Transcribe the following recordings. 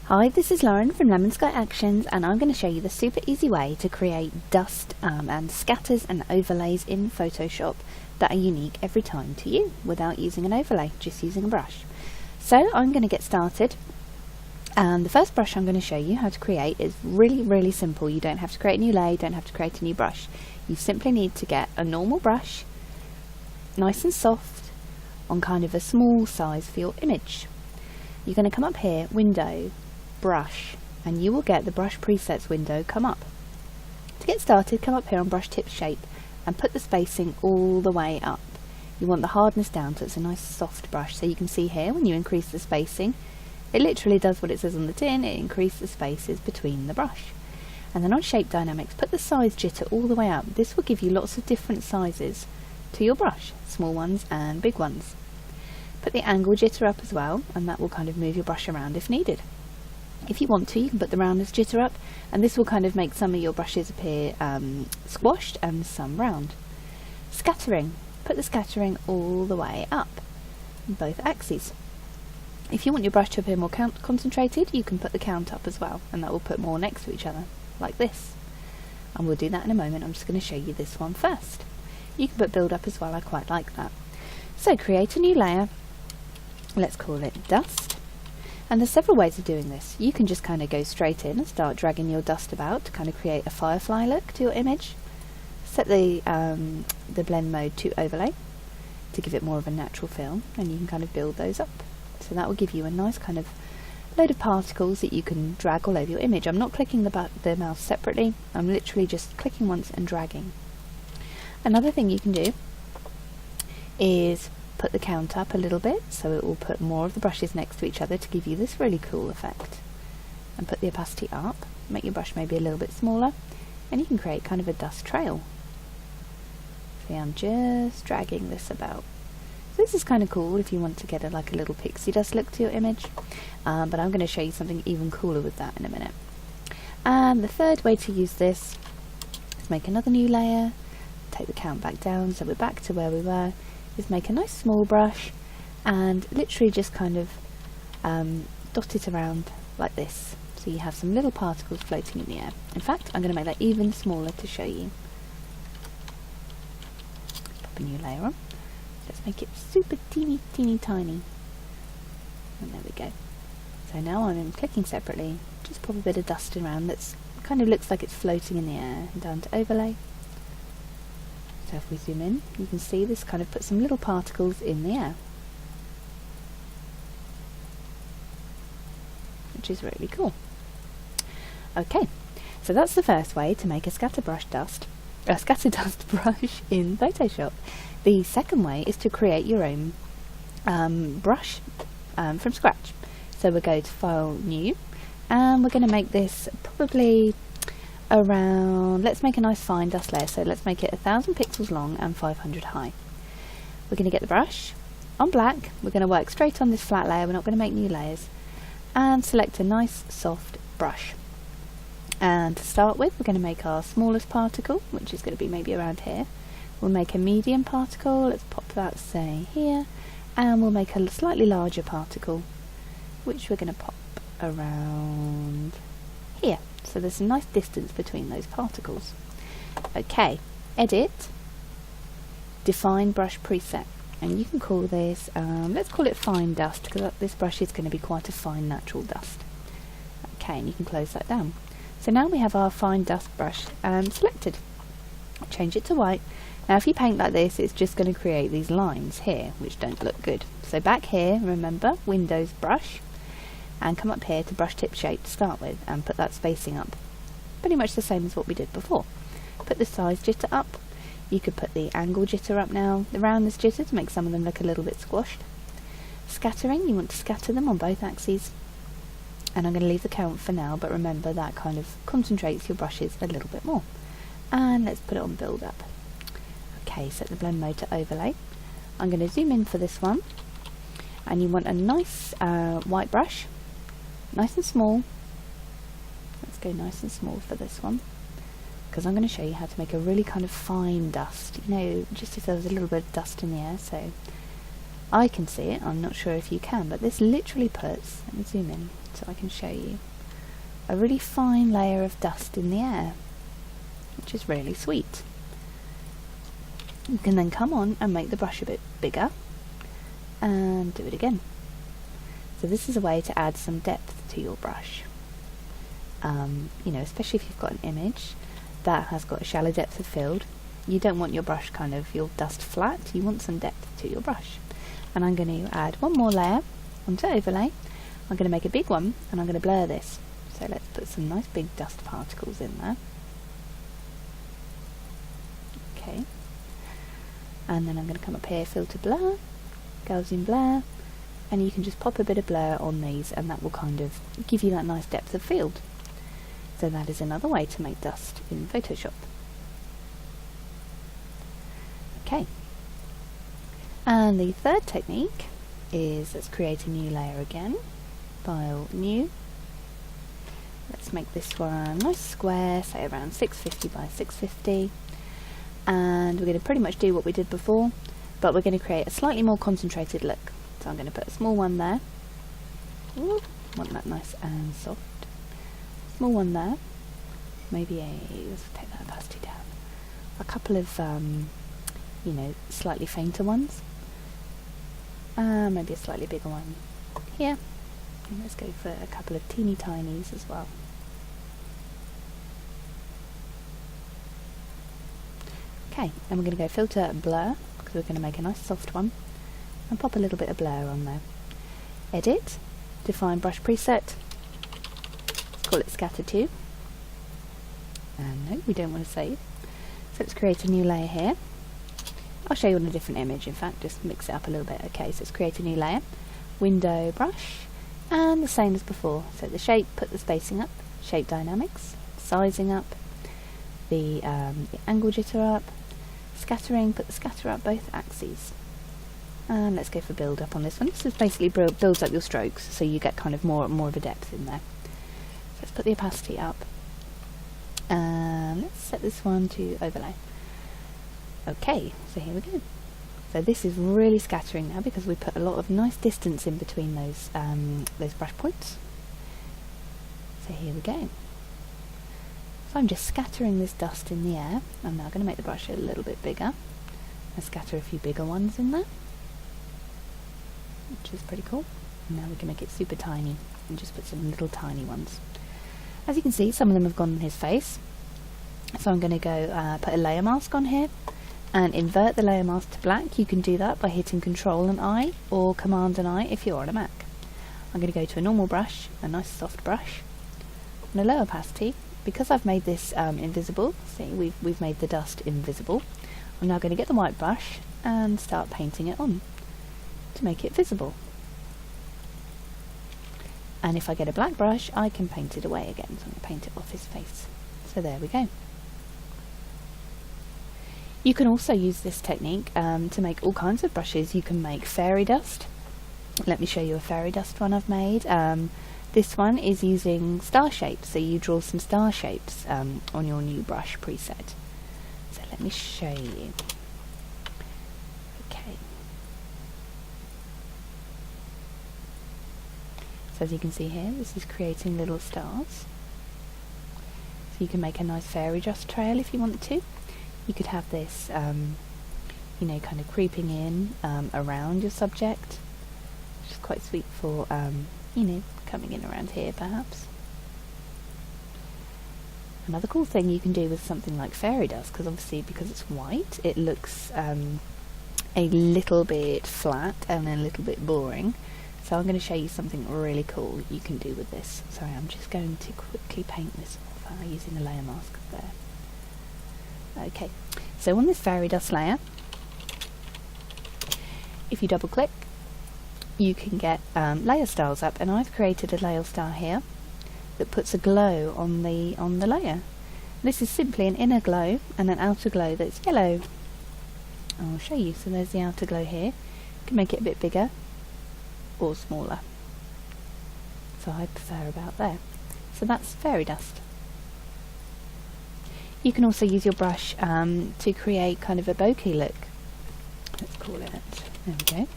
Hi, this is Lauren from Lemon Sky Actions, and I'm going to show you the super easy way to create dust and scatters and overlays in Photoshop that are unique every time to you without using an overlay, just using a brush. So I'm going to get started, and the first brush I'm going to show you how to create is really simple. You don't have to create a new layer, you don't have to create a new brush. You simply need to get a normal brush, nice and soft, on kind of a small size for your image. You're going to come up here, Window, Brush, and you will get the Brush Presets window come up. To get started, come up here on Brush Tip Shape and put the spacing all the way up. You want the hardness down so it's a nice soft brush. So you can see here when you increase the spacing, it literally does what it says on the tin, it increases the spaces between the brush. And then on Shape Dynamics, put the size jitter all the way up. This will give you lots of different sizes to your brush, small ones and big ones. Put the angle jitter up as well, and that will kind of move your brush around if needed. If you want to, you can put the roundness jitter up, and this will kind of make some of your brushes appear squashed and some round. Scattering. Put the scattering all the way up, both axes. If you want your brush to appear more concentrated, you can put the count up as well, and that will put more next to each other, like this. And we'll do that in a moment. I'm just going to show you this one first. You can put build up as well, I quite like that. So create a new layer, let's call it dust. And there's several ways of doing this. You can just kind of go straight in and start dragging your dust about to kind of create a firefly look to your image. Set the blend mode to overlay to give it more of a natural feel, and you can kind of build those up. So that will give you a nice kind of load of particles that you can drag all over your image. I'm not clicking the mouse separately, I'm literally just clicking once and dragging. Another thing you can do is put the count up a little bit, so it will put more of the brushes next to each other to give you this really cool effect. And put the opacity up, make your brush maybe a little bit smaller, and you can create kind of a dust trail. See, I'm just dragging this about. So this is kind of cool if you want to get like a little pixie dust look to your image, but I'm going to show you something even cooler with that in a minute. And the third way to use this is make another new layer, take the count back down so we're back to where we were, is make a nice small brush and literally just kind of dot it around like this, so you have some little particles floating in the air. In fact, I'm going to make that even smaller to show you. Pop a new layer on. Let's make it super teeny tiny, and there we go. So now I'm clicking separately, just pop a bit of dust around that's kind of looks like it's floating in the air, and down to overlay. So if we zoom in, you can see this kind of puts some little particles in the air, which is really cool. Okay, so that's the first way to make a scatter dust brush in Photoshop. The second way is to create your own brush from scratch. So we'll go to File, New, and we're going to make this probably around, let's make a nice fine dust layer, so let's make it 1000 pixels long and 500 high. We're going to get the brush on black, we're going to work straight on this flat layer, we're not going to make new layers, and select a nice soft brush. And to start with, we're going to make our smallest particle, which is going to be maybe around here. We'll make a medium particle, let's pop that say here, and we'll make a slightly larger particle, which we're going to pop around here. So there's a nice distance between those particles. Okay, edit, define brush preset, and you can call this, let's call it fine dust, because this brush is going to be quite a fine natural dust. Okay, and you can close that down. So now we have our fine dust brush selected. Change it to white. Now if you paint like this, it's just going to create these lines here, which don't look good. So back here, remember, Windows, Brush, and come up here to Brush Tip Shape to start with, and put that spacing up. Pretty much the same as what we did before. Put the size jitter up. You could put the angle jitter up now, the roundness jitter to make some of them look a little bit squashed. Scattering, you want to scatter them on both axes. And I'm going to leave the count for now, but remember that kind of concentrates your brushes a little bit more. And let's put it on build up. Okay, set the blend mode to overlay. I'm going to zoom in for this one. And you want a nice white brush. Nice and small. Let's go nice and small for this one, because I'm going to show you how to make a really kind of fine dust, you know, just if there was a little bit of dust in the air. So I can see it, I'm not sure if you can, but this literally puts, let me zoom in so I can show you, a really fine layer of dust in the air, which is really sweet. You can then come on and make the brush a bit bigger and do it again. So this is a way to add some depth to your brush. You know, especially if you've got an image that has got a shallow depth of field, you don't want your brush kind of, your dust flat, you want some depth to your brush. And I'm going to add one more layer onto overlay. I'm going to make a big one and I'm going to blur this. So let's put some nice big dust particles in there. Okay. And then I'm going to come up here, filter blur, Gaussian blur, and you can just pop a bit of blur on these and that will kind of give you that nice depth of field. So that is another way to make dust in Photoshop. Okay. And the third technique is, let's create a new layer again. File, new. Let's make this one nice square, say around 650 by 650. And we're going to pretty much do what we did before, but we're going to create a slightly more concentrated look. So I'm going to put a small one there. Ooh, want that nice and soft. Small one there. Maybe let's take that opacity down. A couple of, you know, slightly fainter ones. Maybe a slightly bigger one here. And let's go for a couple of teeny tinies as well. Okay, and we're going to go filter blur, because we're going to make a nice soft one, and pop a little bit of blur on there. Edit, define brush preset, let's call it scatter 2. And no, we don't want to save. So let's create a new layer here. I'll show you on a different image, in fact, just mix it up a little bit. Okay, so let's create a new layer, window brush, and the same as before. So the shape, put the spacing up, shape dynamics, sizing up, the angle jitter up, scattering, put the scatter up both axes. And let's go for build up on this one. This is basically builds up your strokes, so you get kind of more of a depth in there. So let's put the opacity up. And let's set this one to overlay. Okay, so here we go. So this is really scattering now because we put a lot of nice distance in between those brush points. So here we go. So I'm just scattering this dust in the air. I'm now going to make the brush a little bit bigger. I scatter a few bigger ones in there, which is pretty cool. And now we can make it super tiny and just put some little tiny ones. As you can see, some of them have gone on his face. So I'm going to go put a layer mask on here and invert the layer mask to black. You can do that by hitting Control and I or Command and I if you're on a Mac. I'm going to go to a normal brush, a nice soft brush, and a low opacity. Because I've made this invisible, see we've made the dust invisible, I'm now going to get the white brush and start painting it on to make it visible. And if I get a black brush, I can paint it away again. So I'm going to paint it off his face. So there we go. You can also use this technique to make all kinds of brushes. You can make fairy dust. Let me show you a fairy dust one I've made. This one is using star shapes, so you draw some star shapes on your new brush preset. So let me show you. Okay. So as you can see here, this is creating little stars. So you can make a nice fairy dust trail if you want to. You could have this, you know, kind of creeping in around your subject, which is quite sweet for, you know, coming in around here perhaps. Another cool thing you can do with something like fairy dust, because obviously because it's white, it looks a little bit flat and a little bit boring. So I'm going to show you something really cool you can do with this. Sorry, I'm just going to quickly paint this off using a layer mask there. Okay, so on this fairy dust layer, if you double click, you can get layer styles up, and I've created a layer style here that puts a glow on the layer. This is simply an inner glow and an outer glow that's yellow. I'll show you. So there's the outer glow here. You can make it a bit bigger or smaller. So I prefer about there. So that's fairy dust. You can also use your brush to create kind of a bokeh look. Let's call it. There we go.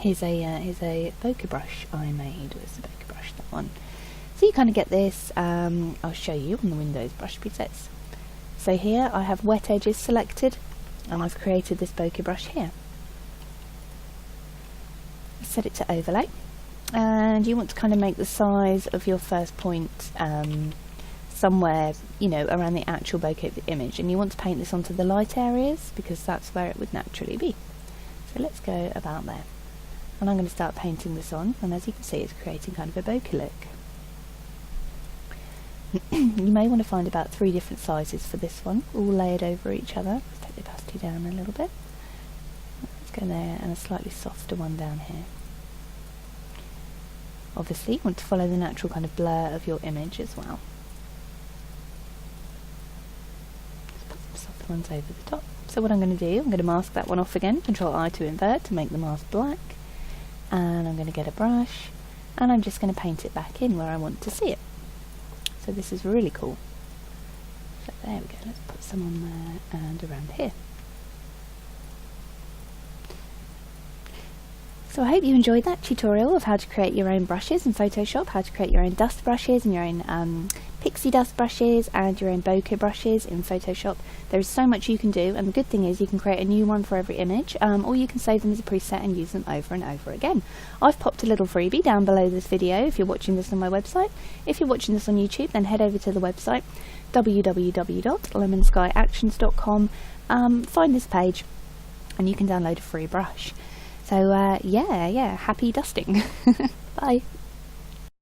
Here's a bokeh brush I made. Where's the bokeh brush? That one. So you kind of get this. I'll show you on the Windows brush presets. So here I have wet edges selected, and I've created this bokeh brush here. Set it to overlay, and you want to kind of make the size of your first point somewhere, you know, around the actual bokeh of the image, and you want to paint this onto the light areas because that's where it would naturally be. So let's go about there, and I'm going to start painting this on, and as you can see it's creating kind of a bokeh look. You may want to find about 3 different sizes for this one, all layered over each other. Let's take the opacity down a little bit. Let's go there, and a slightly softer one down here. Obviously you want to follow the natural kind of blur of your image as well. Just put some soft ones over the top. So what I'm going to do, I'm going to mask that one off again, Control I to invert to make the mask black, and I'm going to get a brush, and I'm just going to paint it back in where I want to see it. So this is really cool. So there we go, let's put some on there and around here. So I hope you enjoyed that tutorial of how to create your own brushes in Photoshop, how to create your own dust brushes and your own pixie dust brushes and your own bokeh brushes in Photoshop. There is so much you can do, and the good thing is you can create a new one for every image, or you can save them as a preset and use them over and over again. I've popped a little freebie down below this video if you're watching this on my website. If you're watching this on YouTube, then head over to the website www.lemonskyactions.com, find this page and you can download a free brush. So yeah, happy dusting. Bye.